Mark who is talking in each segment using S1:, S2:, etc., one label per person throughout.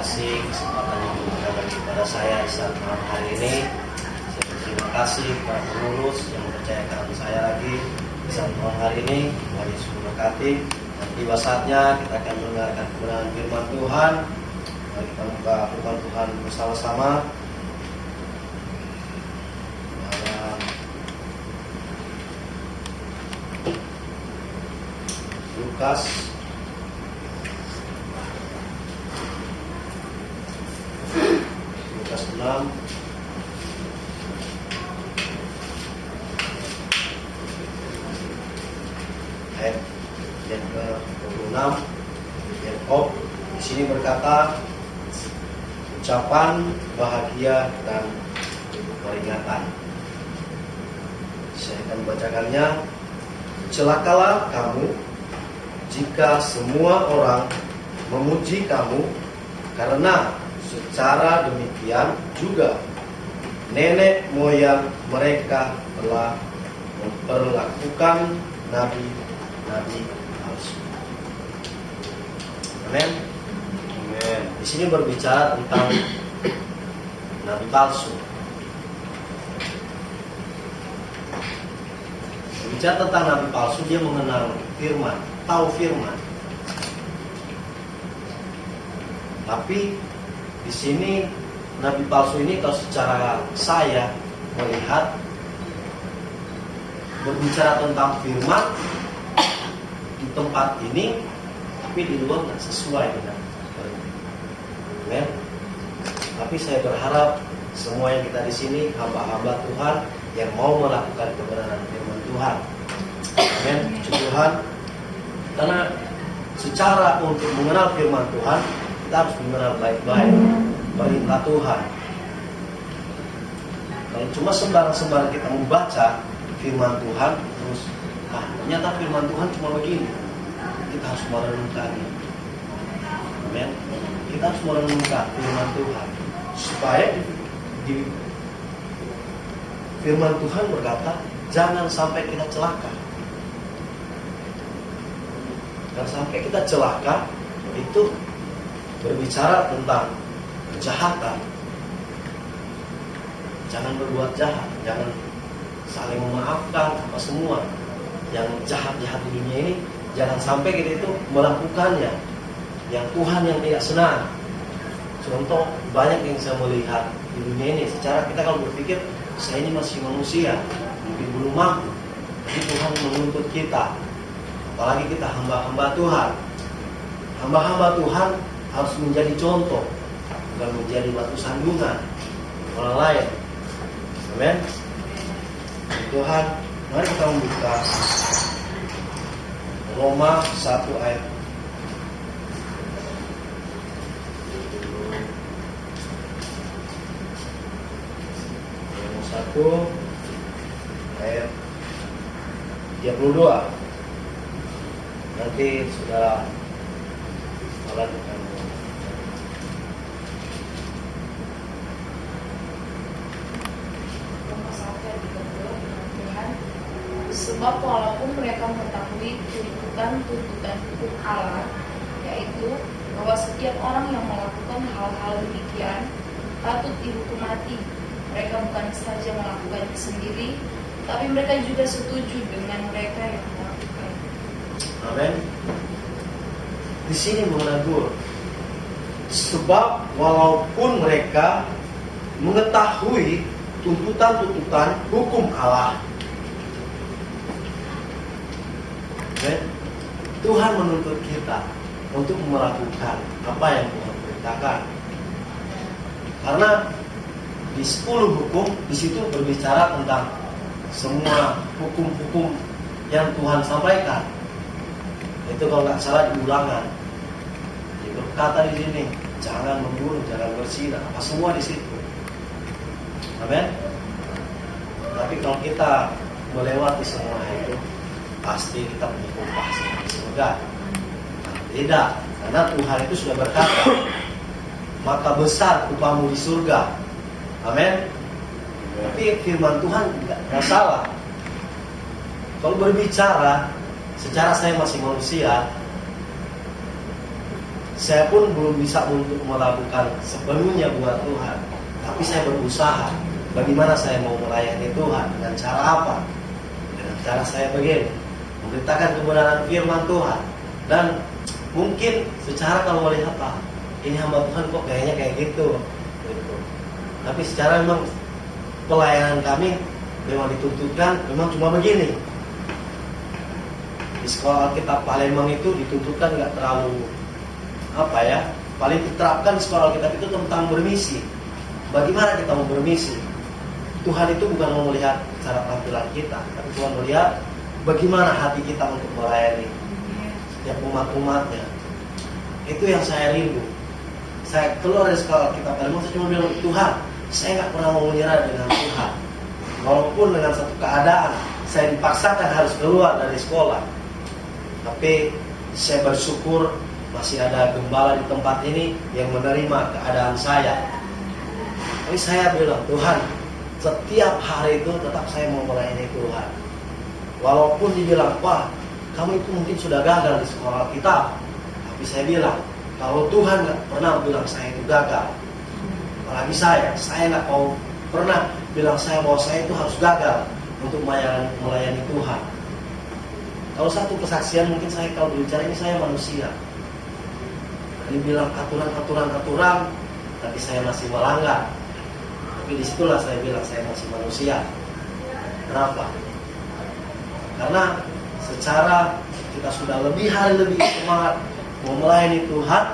S1: kasih kesempatan yang diberikan lagi kepada saya di saat malam hari ini. Saya berterima kasih kepada pengurus yang mempercayakan saya lagi di saat malam hari ini. Tuhan Yesus memberkati. Dan tiba saatnya kita akan mendengarkan kebenaran firman Tuhan. Mari kita buka firman Tuhan bersama-sama. Lukas Lukas 6 ayat yang ke-26. Yakob di sini berkata, ucapan bahagia dan peringatan. Saya akan membacakannya. Celakalah kamu jika semua orang memuji kamu, karena secara demikian juga nenek moyang mereka telah memperlakukan nabi-nabi palsu. Amin. Amin. Di sini berbicara tentang nabi palsu. Berbicara tentang nabi palsu, dia mengenal firman, tahu firman. Tapi di sini nabi palsu ini, kalau secara saya melihat, berbicara tentang firman di tempat ini, tapi di luar nggak sesuai dengan firman. Tapi saya berharap semua yang kita di sini hamba-hamba Tuhan yang mau melakukan kebenaran firman Tuhan. Amin. Tuhan, karena secara untuk mengenal firman Tuhan, kita harus mengenal baik-baik perintah Tuhan. Kalau cuma sembarang-sembarang kita membaca firman Tuhan, terus ternyata firman Tuhan cuma begini, kita harus merenungkannya. Amin. Kita harus merenungkan firman Tuhan supaya di firman Tuhan berkata, jangan sampai kita celaka. Dan sampai kita celaka itu berbicara tentang kejahatan. Jangan berbuat jahat, jangan saling memaafkan apa semua yang jahat-jahat di dunia ini. Jangan sampai kita itu melakukannya, yang Tuhan yang tidak senang. Contoh banyak yang saya melihat di dunia ini. Secara kita kalau berpikir, saya ini masih manusia, mungkin belum mampu, tapi Tuhan menuntut kita. Apalagi kita hamba-hamba Tuhan. Hamba-hamba Tuhan harus menjadi contoh, bukan menjadi batu sandungan orang lain. Amin. Tuhan, mari kita membuka Roma 1 ayat 1 ayat 32. Nanti saudara lanjutkan.
S2: Sebab walaupun mereka mengetahui tuntutan hukum Allah, yaitu bahwa setiap orang yang melakukan hal-hal demikian patut dihukum mati, mereka bukan saja melakukannya sendiri, tapi mereka juga setuju dengan mereka yang melakukan.
S1: Amin. Di sini menegur, sebab walaupun mereka mengetahui tuntutan hukum Allah, amin, Tuhan menuntut kita untuk melakukan apa yang Tuhan perintahkan. Karena di 10 hukum di situ berbicara tentang semua hukum-hukum yang Tuhan sampaikan. Itu kalau nggak salah di Ulangan, dia berkata di sini, jangan membunuh, jangan berzina, apa semua di situ. Amin. Tapi kalau kita melewati semua itu, pasti kita punya upah di surga. Tidak, karena Tuhan itu sudah berkata, maka besar upahmu di surga. Amin. Tapi firman Tuhan tidak salah. Kalau berbicara secara saya masih manusia, saya pun belum bisa untuk melakukan sepenuhnya buat Tuhan. Tapi saya berusaha. Bagaimana saya mau melayani Tuhan? Dengan cara apa? Dengan cara saya begini, memberitakan kebenaran firman Tuhan. Dan mungkin secara kalau melihat, ini hamba Tuhan kok kayaknya kayak gitu. Tapi secara memang pelayanan kami memang dituntutkan memang cuma begini. Di sekolah Alkitab Palembang itu dituntutkan nggak terlalu paling diterapkan di sekolah Alkitab itu tentang bermisi. Bagaimana kita mau bermisi? Tuhan itu bukan mau melihat cara tampilan kita, tapi Tuhan melihat bagaimana hati kita untuk melayani setiap umat-umatnya. Itu yang saya rindu. Saya keluar dari sekolah Alkitab Palembang, saya cuma bilang, Tuhan, saya nggak pernah mau menyerah dengan Tuhan. Walaupun dengan satu keadaan saya dipaksakan harus keluar dari sekolah, tapi saya bersyukur masih ada gembala di tempat ini yang menerima keadaan saya. Tapi saya bilang, Tuhan, setiap hari itu tetap saya mau melayani Tuhan. Walaupun dibilang, wah, kamu itu mungkin sudah gagal di sekolah kita. Tapi saya bilang, kalau Tuhan nggak pernah bilang saya itu gagal, apalagi saya nggak mau pernah bilang bahwa saya itu harus gagal untuk melayani Tuhan. Kalau satu kesaksian mungkin saya kalau berbicara ini saya manusia. Dibilang aturan, tapi saya masih melanggar. Tapi disitulah saya bilang saya masih manusia. Kenapa? Karena secara kita sudah hari lebih semangat mau melayani Tuhan,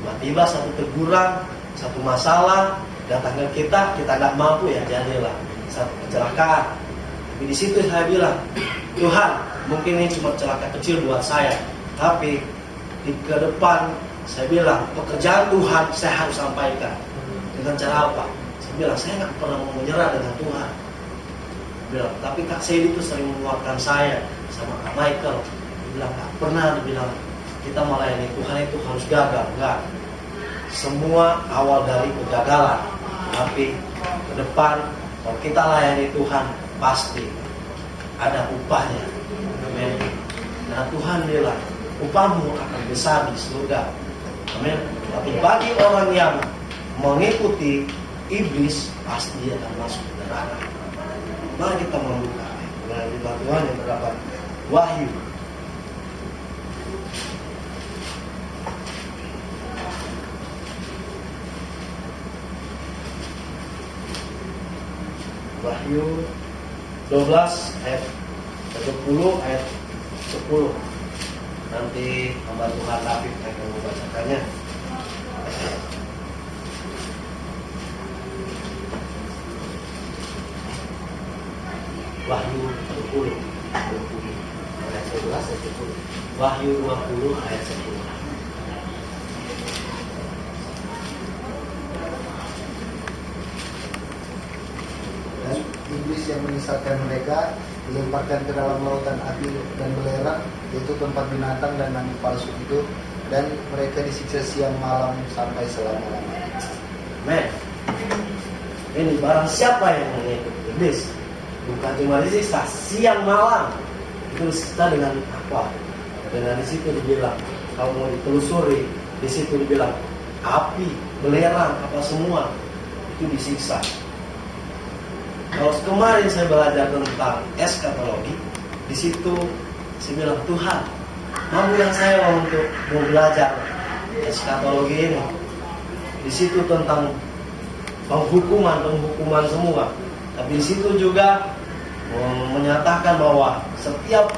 S1: tiba-tiba satu teguran, satu masalah datang ke kita nggak mampu, ya jadilah satu kecelakaan. Tapi di situ saya bilang, Tuhan, mungkin ini cuma kecelakaan kecil buat saya, tapi ke depan saya bilang pekerjaan Tuhan saya harus sampaikan. Dengan cara apa? Saya bilang saya nggak pernah mau menyerah dengan Tuhan. Bilang, tapi Kak Sedi itu sering menguatkan saya sama Kak Michael. Dia bilang nggak pernah, dibilang kita melayani Tuhan itu harus gagal. Enggak. Semua awal dari kegagalan. Tapi ke depan kalau kita layani Tuhan pasti ada upahnya. Amin. Nah Tuhan bilang upahmu akan besar di surga. Amin. Tapi bagi orang yang mengikuti iblis pasti dia akan masuk ke neraka. Mari kita membuka melalui Tuhan yang terdapat Wahyu. Wahyu 12 ayat 30 ayat 10. Nanti hamba Tuhan David akan membacakannya. Wahyu 20 ayat 11 ayat 10. Wahyu 20 ayat 10.
S3: Dan iblis yang menyesatkan mereka dilemparkan ke dalam lautan api dan belerang, yaitu tempat binatang dan nabi palsu itu, dan mereka disiksa siang malam sampai selama-lamanya.
S1: Men, ini barang siapa yang mengikuti iblis, bukan cuma disiksa siang malam, itu disiksa dengan apa? Dengan di situ dibilang kalau mau ditelusuri, di situ dibilang api, belerang, apa semua itu disiksa. Kalau kemarin saya belajar tentang eskatologi, di situ saya bilang, Tuhan, mampu yang saya untuk mau belajar eskatologi ini. Di situ tentang penghukuman semua. Tapi di situ juga menyatakan bahwa setiap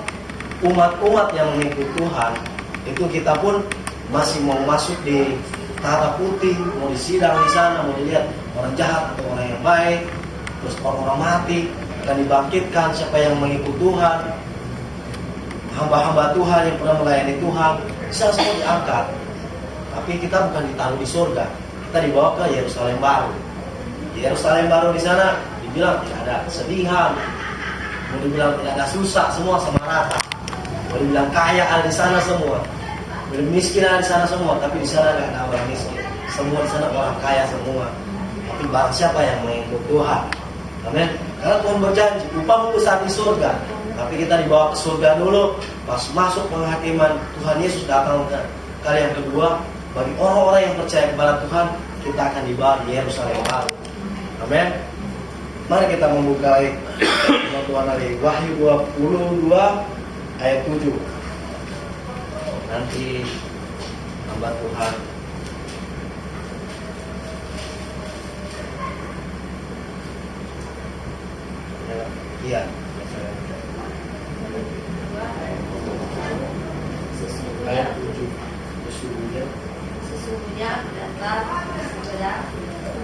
S1: umat-umat yang mengikuti Tuhan, itu kita pun masih mau masuk di tata putih, mau disidang di sana, mau dilihat orang jahat atau orang yang baik. Terus orang-orang mati akan dibangkitkan. Siapa yang mengikuti Tuhan, hamba-hamba Tuhan yang pernah melayani Tuhan, bisa semua diangkat. Tapi kita bukan ditaruh di surga, kita dibawa ke Yerusalem baru. Di Yerusalem baru di sana dibilang tidak ada kesedihan, mau dibilang tidak ada susah, semua sama rata. Mau dibilang kaya ada di sana semua, mau miskin ada di sana semua, tapi di sana tidak ada orang miskin. Semua di sana orang kaya semua. Tapi barang siapa yang mengikuti Tuhan, amin. Karena Tuhan berjanji, upahmu besar di surga. Tapi kita dibawa ke surga dulu. Pas masuk penghakiman, Tuhan Yesus datang ke kali yang kedua, bagi orang-orang yang percaya kepada Tuhan, kita akan dibawa di Yerusalem baru. Amin. Mari kita membuka Tuhan dari Wahyu 22 ayat 7. Nanti hamba Tuhan iya. Ayat 7.
S4: Sesungguhnya benar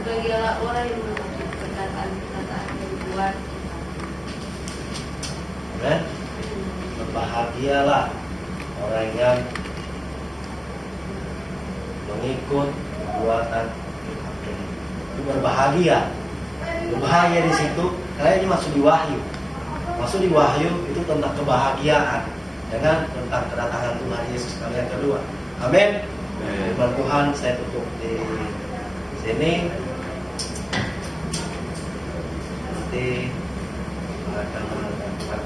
S4: berbahagialah orang yang mengerti perkataan Tuhan.
S1: Amen. Berbahagialah orang yang mengikut perbuatan Tuhan. Itu berbahagia. Berbahagia di situ karena ini masuk di Wahyu. Masuk di Wahyu itu tentang kebahagiaan, dengan tentang kedatangan Tuhan Yesus kali yang kedua. Amin. Firman Tuhan saya tutup di sini. Nanti akan mendengarkan